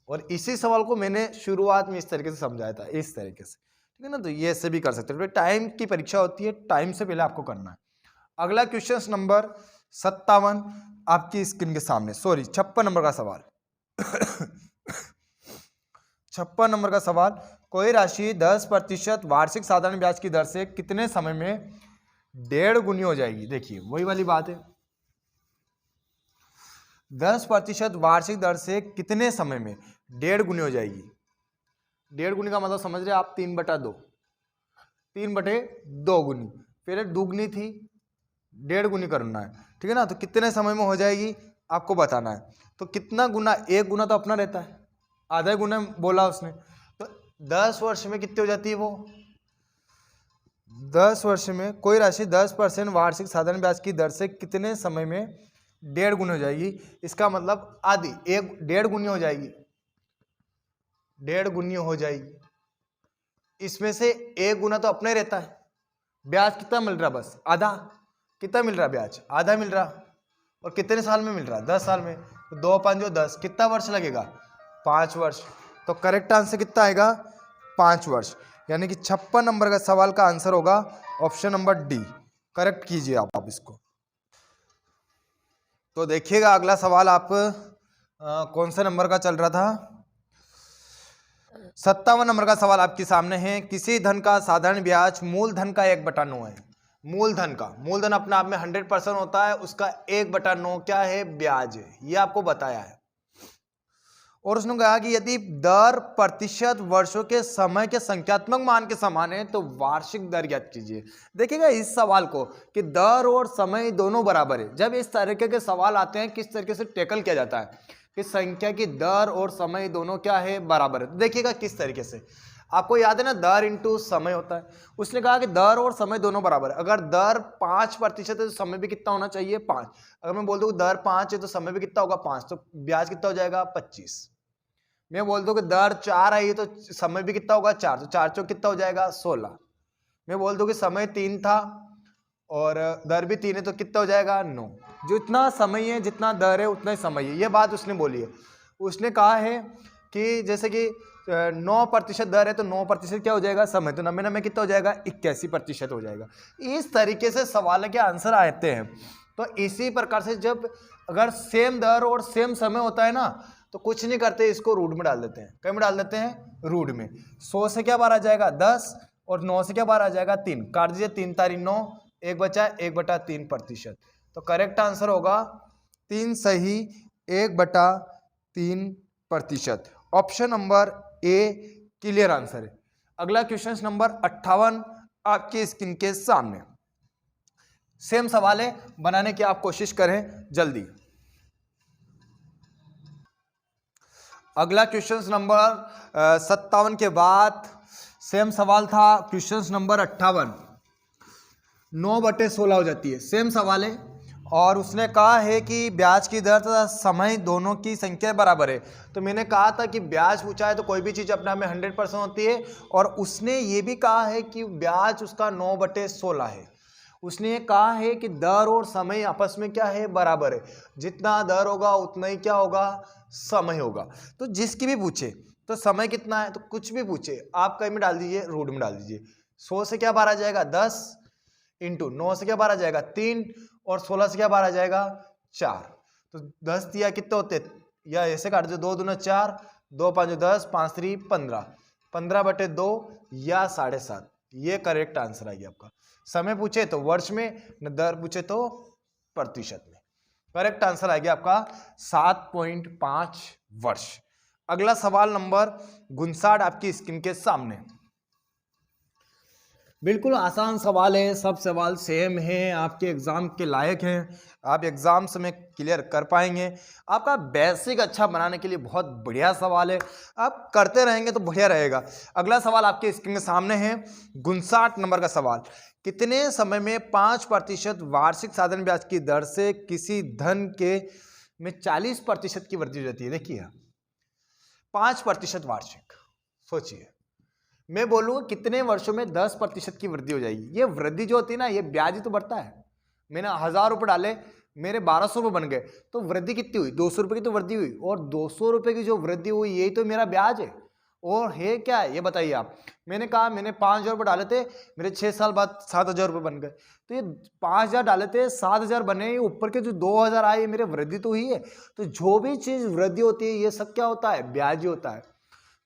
और इसी सवाल को मैंने शुरुआत में इस तरीके से समझाया था, इस तरीके से, ठीक है ना। तो ये ऐसे भी कर सकते हो। टाइम की परीक्षा होती है, टाइम से पहले आपको करना है। अगला क्वेश्चन नंबर 57 आपकी स्क्रीन के सामने, 56 नंबर का सवाल। 56 नंबर का सवाल, कोई राशि 10% वार्षिक साधारण ब्याज की दर से कितने समय में 1.5 गुनी हो जाएगी? देखिए वही वाली बात है, 10% वार्षिक दर से कितने समय में 1.5 गुनी हो जाएगी? 1.5 गुनी का मतलब समझ रहे आप? 3/2, 3/2 गुनी, पहले दुगनी थी, 1.5 गुनी करना है, ठीक है ना। तो कितने समय में हो जाएगी आपको बताना है। तो कितना गुना? 1 गुना तो अपना रहता है, आधा गुना बोला उसने। तो 10 वर्ष में कितनी हो जाती है वो? 10 वर्ष में कोई राशि 10% वार्षिक साधारण ब्याज की दर से कितने समय में 1.5 गुनी हो जाएगी? इसका मतलब आधी, 1.5 गुनी हो जाएगी, 1.5 गुनी हो जाएगी। इसमें से 1 गुना तो अपने रहता है। ब्याज कितना मिल रहा? बस आधा। कितना मिल रहा ब्याज? आधा मिल रहा। और कितने साल में मिल रहा है? 10 साल में। तो 2 5 10, कितना वर्ष लगेगा? 5 वर्ष। तो करेक्ट आंसर कितना आएगा? 5 वर्ष। यानी कि 56 नंबर का सवाल का आंसर होगा ऑप्शन नंबर डी। करेक्ट कीजिए आप इसको। तो देखिएगा अगला सवाल आप कौन से नंबर का चल रहा था? 57 नंबर का सवाल आपके सामने है। किसी धन का साधारण ब्याज मूलधन का 1/9 है। मूलधन का, मूलधन अपने आप में 100% होता है, उसका 1/9 क्या है? ब्याज है। ये आपको बताया है। और उसने कहा कि यदि दर प्रतिशत वर्षों के समय के संख्यात्मक मान के समान है तो वार्षिक दर ज्ञात कीजिए। देखिएगा इस सवाल को कि दर और समय दोनों बराबर है। जब इस तरीके के सवाल आते हैं किस तरीके से टैकल किया जाता है कि संख्या की दर और समय दोनों क्या है? बराबर है। देखिएगा किस तरीके से, आपको याद है ना, दर इंटू समय होता है। उसने कहा कि दर और समय दोनों बराबर है। अगर दर 5% है तो समय भी कितना होना चाहिए? 5। अगर मैं बोल दूं दर 5 है तो समय भी कितना होगा? 5। तो ब्याज कितना हो जाएगा? 25। मैं बोल दूं कि दर 4 आई है तो समय भी कितना होगा? 4। तो 4 चौक कितना हो जाएगा? 16। मैं बोल दूं कि समय 3 था और दर भी 3 है तो कितना हो जाएगा? 9। जितना समय है जितना दर है उतना ही समय है। ये बात उसने बोली है। उसने कहा है कि जैसे कि 9% दर है तो 9% क्या हो जाएगा? समय। तो 90 में कितना हो जाएगा? 81% हो जाएगा। इस तरीके से सवाल के आंसर आते हैं। तो इसी प्रकार से जब अगर सेम दर और सेम समय होता है ना तो कुछ नहीं करते, इसको रूट में डाल देते हैं। कहीं में डाल देते हैं? रूट में। 100 से क्या बार आ जाएगा? 10 और 9 से क्या बार आ जाएगा? 3। काट दीजिए, 3 तारी 9, 1 बचा 1/3%। तो करेक्ट आंसर होगा 3 सही 1/3%। Option number A clear answer है। अगला क्वेश्चन नंबर 58 आपके स्क्रीन के सामने। सेम सवाल है, बनाने की आप कोशिश करें जल्दी। अगला क्वेश्चन नंबर 57 के बाद सेम सवाल था क्वेश्चन नंबर 58। 9/16 हो जाती है। सेम सवाल है और उसने कहा है कि ब्याज की दर तथा समय दोनों की संख्या बराबर है। तो मैंने कहा था कि ब्याज पूछा है तो कोई भी चीज़ अपने आप में 100% होती है। और उसने ये भी कहा है कि ब्याज उसका 9/16 है। उसने ये कहा है कि दर और समय आपस में क्या है? बराबर है। जितना दर होगा उतना ही क्या होगा? समय होगा। तो जिसकी भी पूछे तो समय कितना है तो कुछ भी पूछे आप कहीं में डाल दीजिए, रूट में डाल दीजिए। 100 से क्या बार आ जाएगा? 10 इंटू 9 से क्या बार आ जाएगा? 3 और 16 से क्या बार आ जाएगा? 4। तो 10 दिया कितने होते? या ऐसे काट दो, 2 दूना 4, 2 5 10, 5 3 15, 15/2 या 7.5। ये करेक्ट आंसर आ गया आपका। समय पूछे तो वर्ष में, न दर पूछे तो प्रतिशत में। करेक्ट आंसर आ गया आपका 7.5 वर्ष। अगला सवाल नंबर 59 आपकी स्क्रीन के सामने। बिल्कुल आसान सवाल है, सब सवाल सेम हैं, आपके एग्जाम के लायक हैं, आप एग्जाम्स में क्लियर कर पाएंगे। आपका बेसिक अच्छा बनाने के लिए बहुत बढ़िया सवाल है, आप करते रहेंगे तो बढ़िया रहेगा। अगला सवाल आपके स्क्रीन के सामने है 59 नंबर का सवाल। कितने समय में 5% वार्षिक साधारण ब्याज की दर से किसी धन के में 40% की वृद्धि हो जाती है? देखिए 5% वार्षिक, सोचिए। मैं बोलूँगा कितने वर्षों में 10% की वृद्धि हो जाएगी। ये वृद्धि जो होती है ना, ये ब्याज ही तो बढ़ता है। मैंने 1000 रुपये डाले, मेरे 1200 रुपये बन गए, तो वृद्धि कितनी हुई? 200 रुपये की तो वृद्धि हुई। और 200 रुपये की जो वृद्धि हुई यही तो मेरा ब्याज है। और है क्या है ये बताइए आप। मैंने कहा मैंने 5000 रुपये डाले थे, मेरे 6 साल बाद 7000 रुपये बन गए। तो ये 5000 डाले थे, 7000 बने, ऊपर के जो 2000 आए मेरे वृद्धि तो हुई है। तो जो भी चीज़ वृद्धि होती है ये सब क्या होता है? ब्याज ही होता है।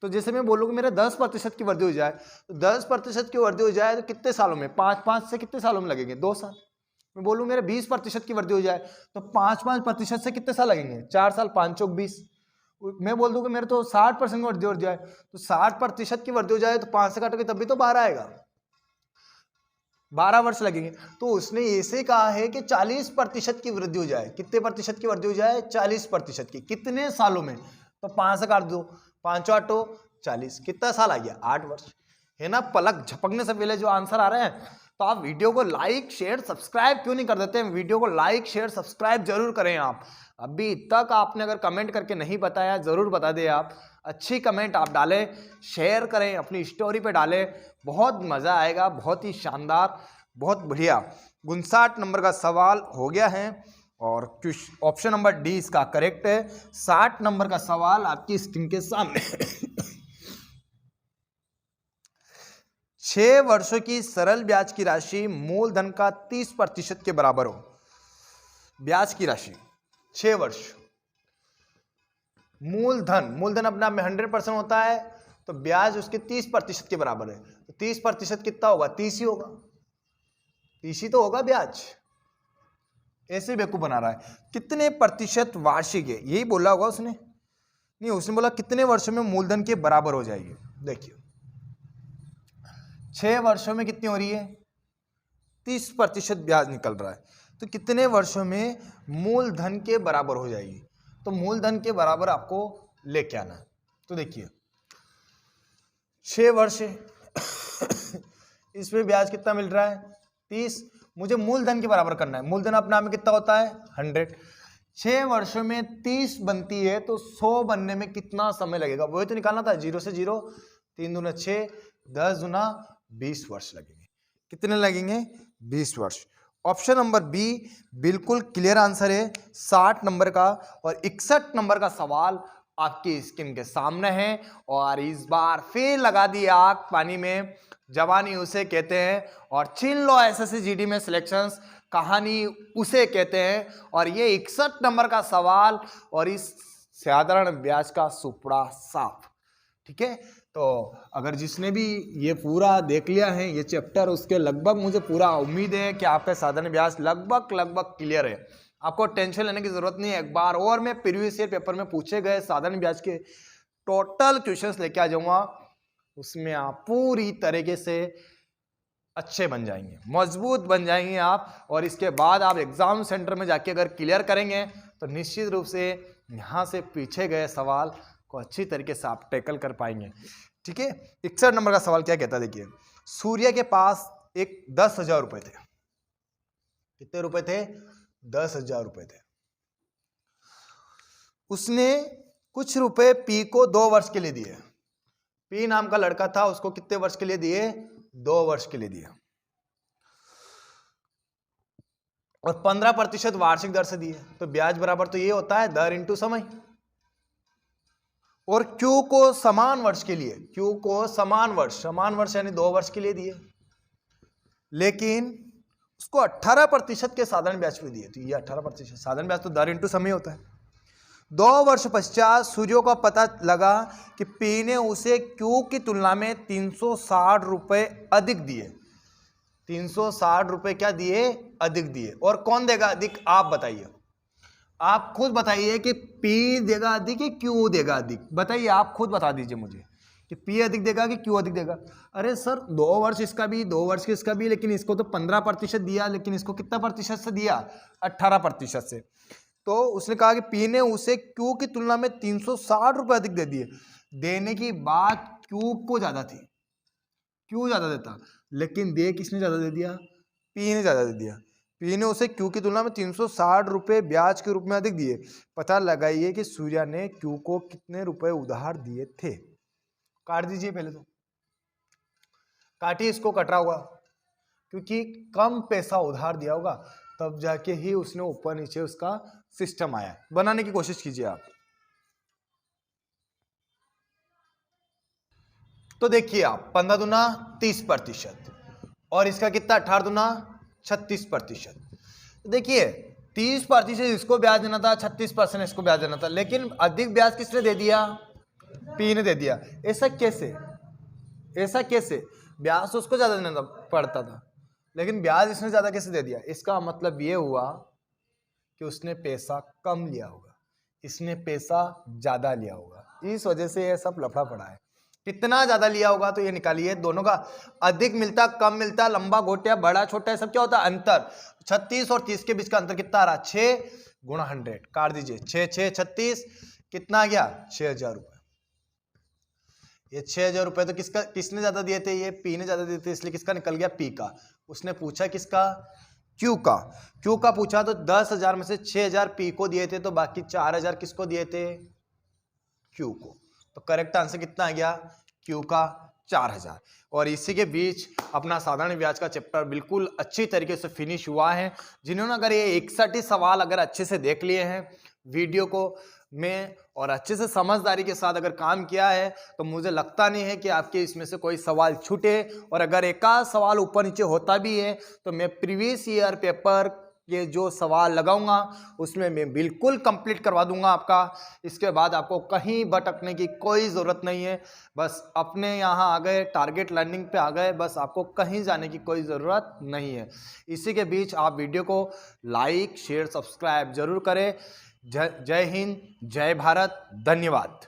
तो जैसे मैं बोलूँ कि मेरे 10% की वृद्धि हो जाए, तो 10% की वृद्धि हो जाए तो कितने सालों में? 5 से कितने सालों में लगेंगे? 2 साल। मैं बोलूँ मेरे 20% की वृद्धि हो जाए तो 5% से कितने साल लगेंगे? 4 साल, 5 चौक 20। मैं बोल दूँ कि मेरे तो 60% की वृद्धि हो जाए, तो 60% की वृद्धि हो जाए तो 5 से काटोगे तब भी तो 12 आएगा, 12 वर्ष लगेंगे। तो उसने ऐसे कहा है कि 40% की वृद्धि हो जाए। कितने प्रतिशत की वृद्धि हो जाए? 40% की। कितने सालों में? तो 5 से काट दो, 5 8 40, कितना साल आ गया? 8 वर्ष, है ना। पलक झपकने से पहले जो आंसर आ रहे हैं। तो आप वीडियो को लाइक शेयर सब्सक्राइब क्यों नहीं कर देते हैं? वीडियो को लाइक शेयर सब्सक्राइब जरूर करें आप। अभी तक आपने अगर कमेंट करके नहीं बताया जरूर बता दें आप। अच्छी कमेंट आप डालें, शेयर करें, अपनी स्टोरी पे डालें, बहुत मज़ा आएगा, बहुत ही शानदार, बहुत बढ़िया। 59 नंबर का सवाल हो गया है और ऑप्शन नंबर डी इसका करेक्ट है। 60 नंबर का सवाल आपकी स्क्रीन के सामने। 6 वर्षों की सरल ब्याज की राशि मूलधन का 30% के बराबर हो। ब्याज की राशि 6 वर्ष, मूलधन अपने आप में 100% होता है, तो ब्याज उसके 30% के बराबर है। तो 30% कितना होगा? 30 ही होगा, 30 ही तो होगा ब्याज। ऐसे बेवकूफ बना रहा है। कितने प्रतिशत वार्षिक है, यही बोला होगा उसने, नहीं उसने बोला कितने वर्षों में मूलधन के बराबर हो जाएगी। देखिए 6 वर्षों में कितनी हो रही है? 30% ब्याज निकल रहा है, तो कितने वर्षों में मूलधन के बराबर हो जाएगी? तो मूलधन के बराबर आपको लेके आना है। तो देखिए 6 वर्ष है, इसमें ब्याज कितना मिल रहा है? 30। मुझे मूलधन के बराबर करना है। मूलधन अपने आप में कितना होता है? 100। 6 वर्षों में 30 बनती है, तो 100 बनने में कितना समय लगेगा? वही तो निकालना था। 0 से 0, 3 दूना 6, 10 दूना 20 वर्ष लगेंगे। कितने लगेंगे? 20 वर्ष। ऑप्शन नंबर बी बिल्कुल क्लियर आंसर है 60 नंबर का। और 61 नंबर का सवाल आपकी स्क्रीन के सामने है। और इस बार फिर लगा दी आग पानी में, जवानी उसे कहते हैं। और छीन लो एसएससी जीडी में सिलेक्शंस, कहानी उसे कहते हैं। और ये 61 नंबर का सवाल और इस साधारण ब्याज का सुपड़ा साफ। ठीक है, तो अगर जिसने भी ये पूरा देख लिया है ये चैप्टर, उसके लगभग मुझे पूरा उम्मीद है कि आपका साधारण ब्याज लगभग क्लियर है। आपको टेंशन लेने की जरूरत नहीं है। एक बार और मैं प्रीवियस ईयर पेपर में पूछे गए साधारण ब्याज के टोटल क्वेश्चंस लेके आ जाऊंगा, उसमें आप पूरी तरीके से अच्छे बन जाएंगे, मजबूत बन जाएंगे आप। और इसके बाद आप एग्जाम सेंटर में जाके अगर क्लियर करेंगे तो निश्चित रूप से यहाँ से पीछे गए सवाल को अच्छी तरीके से आप टैकल कर पाएंगे। ठीक है, 61 नंबर का सवाल क्या कहता है? देखिए सूर्य के पास एक 10,000 रुपए थे। कितने रुपए थे? 10,000 रुपए थे। उसने कुछ रुपए पी को 2 वर्ष के लिए दिए। पी नाम का लड़का था, उसको कितने वर्ष के लिए दिए? 2 वर्ष के लिए दिए। और 15% वार्षिक दर से दिए, तो ब्याज बराबर तो ये होता है दर इंटू समय। और क्यू को समान वर्ष के लिए, क्यू को समान वर्ष यानी 2 वर्ष के लिए दिए, लेकिन उसको 18% के साधारण ब्याज पे दिए। तो ये 18% साधारण ब्याज तो दर इंटू समय होता है। 2 वर्ष पश्चात सूर्य को पता लगा कि पी ने उसे क्यू की तुलना में 360 रुपए अधिक दिए। 360 रुपए क्या दिए? अधिक दिए। और कौन देगा अधिक? आप बताइए, आप खुद बताइए कि पी देगा अधिक कि क्यू देगा अधिक? बताइए, आप खुद बता दीजिए मुझे कि पी अधिक देगा कि क्यू अधिक देगा। अरे सर 2 वर्ष इसका भी, 2 वर्ष इसका भी, लेकिन इसको तो 15% दिया, लेकिन इसको कितना प्रतिशत से दिया? 18% से। तो उसने कहा कि पी ने उसे क्यू की तुलना में 360 रुपए अधिक दे दिए। देने की बात क्यू को ज्यादा थी, क्यू ज्यादा देता, लेकिन दे किसने ज्यादा दे दिया? पी ने ज्यादा दे दिया। पी ने उसे क्यू की तुलना में 360 रुपए ब्याज के रूप में अधिक दिए। पता लगाइए कि सूर्या ने क्यू को कितने रुपए उधार दिए थे। काट दीजिए, पहले तो काटिए, इसको कट रहा होगा क्योंकि कम पैसा उधार दिया होगा, तब जाके ही उसने ऊपर नीचे उसका सिस्टम आया। बनाने की कोशिश कीजिए आप। तो देखिए आप 15 दूना 30% और इसका कितना? 18 दूना 36%। देखिए 30% इसको ब्याज देना था, 36% इसको ब्याज देना था, लेकिन अधिक ब्याज किसने दे दिया? पी ने दे दिया। ऐसा कैसे? ऐसा कैसे? ब्याज तो उसको ज्यादा देना पड़ता था, लेकिन ब्याज इसने ज्यादा कैसे दे दिया? इसका मतलब ये हुआ कि उसने पैसा कम लिया होगा, इसने पैसा ज्यादा लिया होगा, इस वजह से ये सब लफड़ा पड़ा है। कितना ज्यादा लिया होगा तो ये निकालिए, दोनों का अधिक मिलता कम मिलता, लंबा घोटिया बड़ा छोटा, सब क्या होता है? अंतर। 36 और 30 के बीच का अंतर कितना आ रहा? 6 गुणा 100। काट दीजिए, 6 6 36, कितना आ गया? 6,000 रुपए। ये 6,000 रुपए तो किसने ज्यादा दिए थे? ये पी ने ज्यादा दिए थे, इसलिए किसका निकल गया? पी का। उसने पूछा किसका? क्यू का। क्यू का पूछा तो 10,000 में से 6,000 पी को दिए थे, तो बाकी 4,000 किसको दिए थे? क्यू को। तो करेक्ट आंसर कितना आ गया? क्यू का 4000। और इसी के बीच अपना साधारण ब्याज का चैप्टर बिल्कुल अच्छी तरीके से फिनिश हुआ है। जिन्होंने अगर ये 61 सवाल अगर अच्छे से देख लिए हैं वीडियो को में और अच्छे से समझदारी के साथ अगर काम किया है, तो मुझे लगता नहीं है कि आपके इसमें से कोई सवाल छूटे। और अगर एक आध सवाल ऊपर नीचे होता भी है तो मैं प्रीवियस ईयर पेपर के जो सवाल लगाऊंगा उसमें मैं बिल्कुल कंप्लीट करवा दूंगा आपका। इसके बाद आपको कहीं भटकने की कोई ज़रूरत नहीं है। बस अपने यहाँ आ गए, टारगेट लर्निंग पे आ गए, बस आपको कहीं जाने की कोई ज़रूरत नहीं है। इसी के बीच आप वीडियो को लाइक शेयर सब्सक्राइब जरूर करें। जय हिंद, जय भारत, धन्यवाद।